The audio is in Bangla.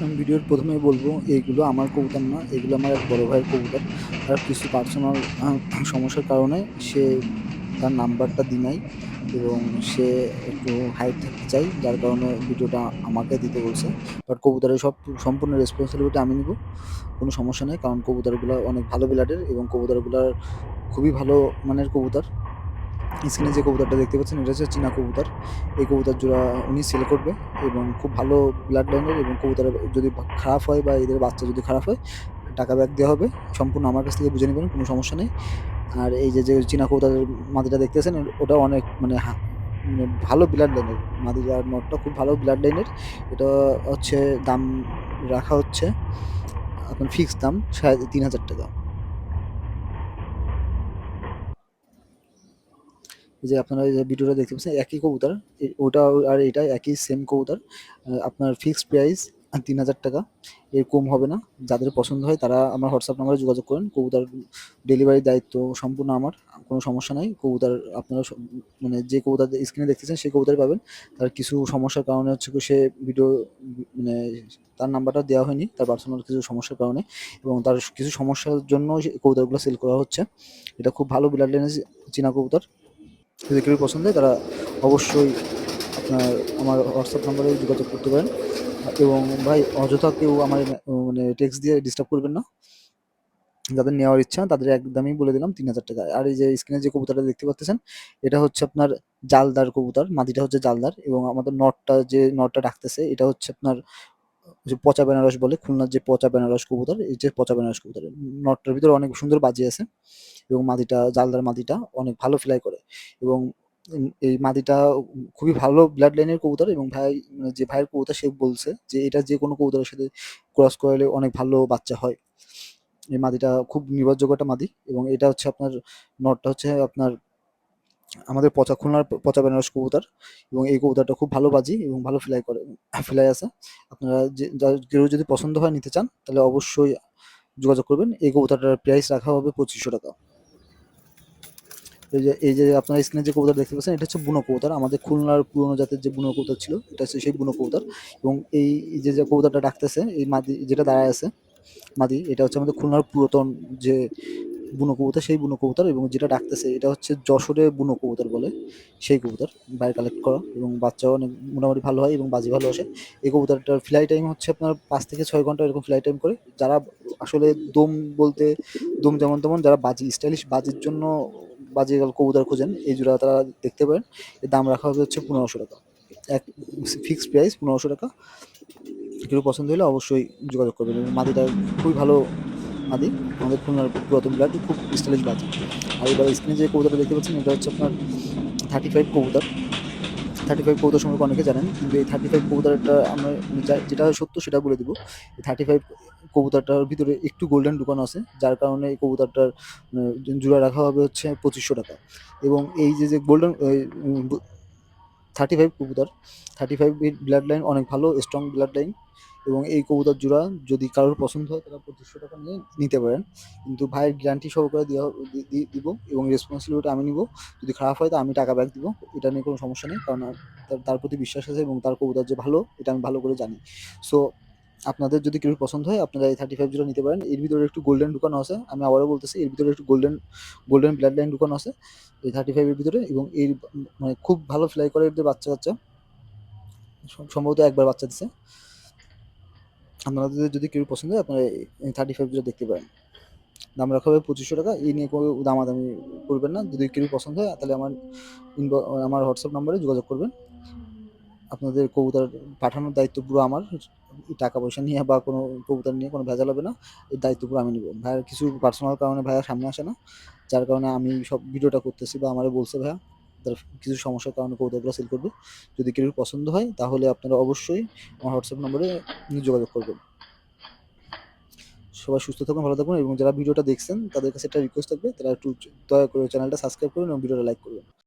আমি ভিডিওর প্রথমেই বলবো এইগুলো আমার কবুতর না, এগুলো আমার এক বড় ভাইয়ের কবুতর। তার কিছু পার্সোনাল সমস্যার কারণে সে তার নাম্বারটা দিই নাই এবং সে একটু হাইট থাকতে চাই, যার কারণে ভিডিওটা আমাকে দিতে বলছে। বাট কবুতরের সম্পূর্ণ রেসপন্সিবিলিটি আমি নিব, কোনো সমস্যা নেই। কারণ কবুতরগুলো অনেক ভালো ব্লাডের এবং কবুতরগুলার খুবই ভালো মানের কবুতর। স্ক্রিনে যে কবুতরটা দেখতে পাচ্ছেন এটা হচ্ছে চীনা কবুতর। এই কবুতর জোড়া উনি সেল করবে এবং খুব ভালো ব্লাড লাইনের, এবং কবুতরের যদি খারাপ হয় বা এদের বাচ্চা যদি খারাপ হয় টাকা ব্যাক দেওয়া হবে। সম্পূর্ণ আমার কাছ থেকে বুঝে নেবেন, কোনো সমস্যা নেই। আর এই যে চীনা কবুতরের মাদিটা দেখতেছেন ওটা অনেক মানে মানে ভালো ব্লাড লাইনের মাদি, আর নটটা খুব ভালো ব্লাড লাইনের। এটা হচ্ছে দাম রাখা হচ্ছে আপনার ফিক্সড দাম ৩,৫০০ টাকা। এই যে আপনারা এই যে ভিডিওটা দেখতে পাচ্ছেন একই কবুতর, ওটা আর এটা একই সেম কবুতর। আপনার ফিক্সড প্রাইস ৩,০০০ টাকা, এর কম হবে না। যাদের পছন্দ হয় তারা আমার হোয়াটসঅ্যাপ নাম্বারে যোগাযোগ করেন। কবুতর ডেলিভারির দায়িত্ব সম্পূর্ণ আমার, কোনো সমস্যা নাই। কবুতর আপনারা মানে যে কবুতর স্ক্রিনে দেখতেছেন সেই কবুতরই পাবেন। তার কিছু সমস্যার কারণে হচ্ছে কি সে ভিডিও মানে তার নাম্বারটা দেওয়া হয়নি, তার পার্সোনাল কিছু সমস্যার কারণে, এবং তার কিছু সমস্যার জন্য কবুতরগুলো সেল করা হচ্ছে। এটা খুব ভালো ব্লাড লাইনের চীনা কবুতর। যদি কেউ পছন্দ হয় তারা অবশ্যই আপনার আমার হোয়াটসঅ্যাপ নাম্বারে যোগাযোগ করতে পারেন। এবং ভাই অযথা কেউ আমার মানে টেক্সট দিয়ে ডিস্টার্ব করবেন না। যাদের নেওয়ার ইচ্ছা তাদের একদমই বলে দিলাম ৩,০০০ টাকা। আর এই যে স্ক্রিনে যে কবুতরটা দেখতে পাচ্ছেন এটা হচ্ছে আপনার জালদার কবুতর, মাদিটা হচ্ছে জালদার, এবং আমাদের নটটা ডাকতেছে এটা হচ্ছে আপনার যে পচা বেনারস বলে, খুলনার যে পচা বেনারস কবুতর, এই যে পচা বেনারস কবুতর। নটটার ভিতরে অনেক সুন্দর বাজি আছে এবং মাদিটা জালদার মাদিটা অনেক ভালো ফ্লাই করে। এবং এই মাদিটা খুবই ভালো ব্লাড লাইনের কবুতর, এবং মানে যে ভাইয়ের কবুতর সে বলছে যে এটা যে কোনো কবুতরের সাথে ক্রস করালে অনেক ভালো বাচ্চা হয়। এই মাদিটা খুব নির্ভরযোগ্য একটা মাদি, এবং এটা হচ্ছে আপনার নটটা হচ্ছে আপনার আমাদের খুলনার পচা বেনারস কবুতর। এবং এই কবুতরটা খুব ভালো বাজি এবং ভালো ফ্লাই করে, ফ্লাই আছে। আপনারা কেউ যদি পছন্দ হয় নিতে চান তাহলে অবশ্যই যোগাযোগ করবেন। এই কবুতরটার প্রাইস রাখা হবে ২৫০০ টাকা। এই যে আপনারা স্ক্রিনে যে কবুতর দেখতে পাচ্ছেন এটা হচ্ছে বুনো কবুতর, আমাদের খুলনার পুরোনো জাতের যে বুনো কবুতর ছিল এটা হচ্ছে সেই বুনো কবুতর। এবং এই যে কবুতরটা ডাকতেছে, এই মাদি যেটা দাঁড়ায় আছে মাদি, এটা হচ্ছে আমাদের খুলনার পুরাতন যে বুনো কবুতর, সেই বুনো কবুতর। এবং যেটা ডাকতেছে এটা হচ্ছে যশোরে বুনো কবুতর বলে সেই কবুতর, বাইরে কালেক্ট করা, এবং বাচ্চাও অনেক মোটামুটি ভালো হয় এবং বাজি ভালো আসে। এই কবুতরটার ফ্লাই টাইম হচ্ছে আপনার ৫ থেকে ৬ ঘন্টা এরকম ফ্লাই টাইম করে। যারা আসলে দম বলতে দম যেমন তেমন, যারা বাজি স্টাইলিশ বাজির জন্য বাজিগাল কবুতর খোঁজেন এই জোড়া তারা দেখতে পারেন। এর দাম রাখা হবে হচ্ছে ১৫০০ টাকা, এক ফিক্সড প্রাইস ১৫০০ টাকা। কেউ পছন্দ হলে অবশ্যই যোগাযোগ করবেন। এবং মাদিটা খুবই ভালো মাদি, আমাদের খুলনার পুরাতন ব্লাড, খুব স্টাইলিশ বাজি। আর এবার স্ক্রিনে যে কবুতরটা দেখতে পাচ্ছেন এটা হচ্ছে আপনার 35 কবুতর। 35 কবুতর সম্পর্কে অনেকে জানেন, কিন্তু এই 35 কবুতরটা আমরা মানে যেটা সত্য সেটা বলে দিব। এই 35 কবুতরটার ভিতরে একটু গোল্ডেন ঢুকানো আছে, যার কারণে এই কবুতরটার জোড়া রাখা হবে হচ্ছে ২৫০০ টাকা। এবং এই যে গোল্ডেন 35 কবুতর, 35 এর ব্লাড লাইন অনেক ভালো স্ট্রং ব্লাড লাইন। এবং এই কবুতর জোড়া যদি কারোর পছন্দ হয় তারা ২৫০০ টাকা নিয়ে নিতে পারেন। কিন্তু ভাইয়ের গ্যারান্টি সহকারে দেওয়া দিব, এবং রেসপন্সিবিলিটি আমি নিব। যদি খারাপ হয় তো আমি টাকা ব্যাক দিব, এটা নিয়ে কোনো সমস্যা নেই। কারণ তার প্রতি বিশ্বাস আছে এবং তার কবুতর যে ভালো এটা আমি ভালো করে জানি। সো আপনাদের যদি কেউ পছন্দ হয় আপনারা এই 35 জোড়া নিতে পারেন। এর ভিতরে একটু গোল্ডেন ঢুকানো আছে, আমি আবারও বলতেছি এর ভিতরে একটু গোল্ডেন ব্লাড লাইন ঢুকানো আছে এই 35 এর ভিতরে। এবং এর মানে খুব ভালো ফ্লাই করে এদের বাচ্চা কাচ্চা, সম্ভবত একবার বাচ্চা দিছে। আপনাদের যদি কেউ পছন্দ হয় আপনারা এই 35 জোড়া দেখতে পারেন। দাম রাখা হবে ২৫০০ টাকা, এই নিয়ে কোনো দামাদামি করবেন না। যদি কেউ পছন্দ হয় তাহলে আমার হোয়াটসঅ্যাপ নাম্বারে যোগাযোগ করবেন। আপনাদের কবুতর পাঠানোর দায়িত্ব পুরো আমার। টাকা পয়সা নিয়ে বা কোনো কবুতর নিয়ে কোনো ভেজাল হবে না, এর দায়িত্ব পুরো আমি নিব। ভাইয়ার কিছু পার্সোনাল কারণে ভাইয়া সামনে আসে না, যার কারণে আমি সব ভিডিওটা করতেছি, বা আমারে বলছে ভাইয়া তার কিছু সমস্যার কারণে কবুতরগুলো সেল করবে। যদি কেউ পছন্দ হয় তাহলে আপনারা অবশ্যই আমার হোয়াটসঅ্যাপ নম্বরে যোগাযোগ করবেন। সবাই সুস্থ থাকুন, ভালো থাকুন, এবং যারা ভিডিওটা দেখছেন তাদের কাছে একটা রিকোয়েস্ট থাকবে তারা একটু দয়া করে চ্যানেলটা সাবস্ক্রাইব করুন এবং ভিডিওটা লাইক করবেন।